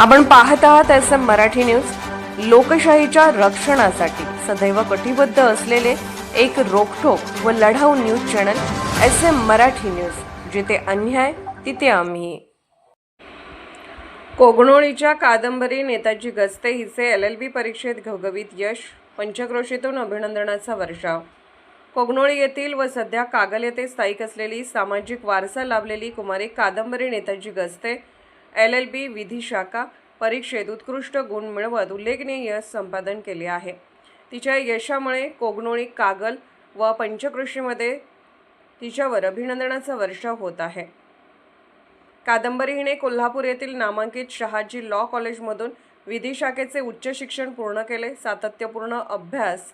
आपण पाहत आहात SM मराठी न्यूज। लोकशाहीच्या रक्षणासाठी सदैव कटिबद्ध असलेले एक रोखठोक व लढाऊ news channel SM Marathi news, जिथे अन्याय तिथे आम्ही। कोगनोळीच्या कादंबरी नेताजी गस्ते हिचे LLB परीक्षेत घवघवीत यश, पंचक्रोशीतून अभिनंदनाचा वर्षाव। कोगनोळी येथील व सध्या कागल येथे स्थायिक असलेली सामाजिक वारसा लाभलेली कुमारी कादंबरी नेताजी गस्ते LLB विधी शाखा परीक्षेत उत्कृष्ट गुण मिळवत उल्लेखनीय यश संपादन केले आहे। तिच्या यशामुळे कोगनोळी, कागल व पंचक्रोशीमध्ये तिच्यावर अभिनंदनाचा वर्षाव होत आहे। कादंबरी हिने कोल्हापूर येथील नामांकित शहाजी लॉ कॉलेजमधून विधी शाखेचे उच्च शिक्षण पूर्ण केले। सातत्यपूर्ण अभ्यास,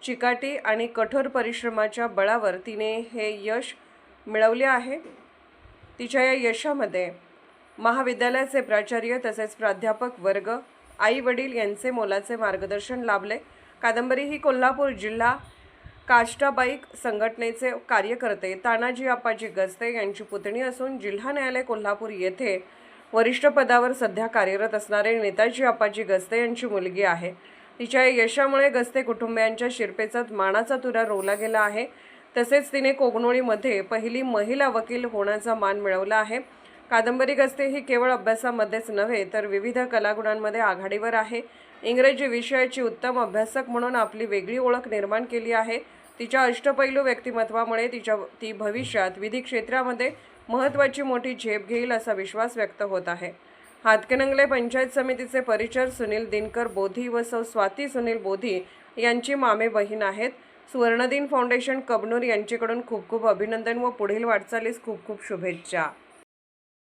चिकाटी आणि कठोर परिश्रमाच्या बळावर तिने हे यश मिळवले आहे। तिच्या या यशामध्ये महाविद्यालयाचे प्राचार्य तसेच प्राध्यापक वर्ग, आई वडील यांचे मोलाचे मार्गदर्शन लाभले। कादंबरी ही कोल्हापूर जिल्हा काष्टाबाईक संघटनेचे कार्यकर्ते तानाजी आप्पाजी गस्ते यांची पुतणी असून जिल्हा न्यायालय कोल्हापूर येथे वरिष्ठ पदावर सध्या कार्यरत असणारे नेताजी आप्पाजी गस्ते यांची मुलगी आहे। तिच्या यशामुळे गस्ते कुटुंबियांच्या शिरपेचात मानाचा तुरा रोवला गेला आहे। तसेच तिने कोगनोळीमध्ये पहिली महिला वकील होण्याचा मान मिळवला आहे। कादंबरी गस्ते ही केवळ अभ्यासामध्येच नव्हे तर विविध कलागुणांमध्ये आघाडीवर आहे। इंग्रजी विषयाची उत्तम अभ्यासक म्हणून आपली वेगळी ओळख निर्माण केली आहे। तिच्या अष्टपैलू व्यक्तिमत्वामुळे ती भविष्यात विधी क्षेत्रामध्ये महत्त्वाची मोठी झेप घेईल असा विश्वास व्यक्त होत आहे। हातकणंगले पंचायत समितीचे परिचर सुनील दिनकर बोधी व सौ स्वाती सुनील बोधी यांची मामे बहीण आहेत। सुवर्णदिन फाउंडेशन कबनूर यांच्याकडून खूप खूप अभिनंदन व पुढील वाटचालीस खूप खूप शुभेच्छा।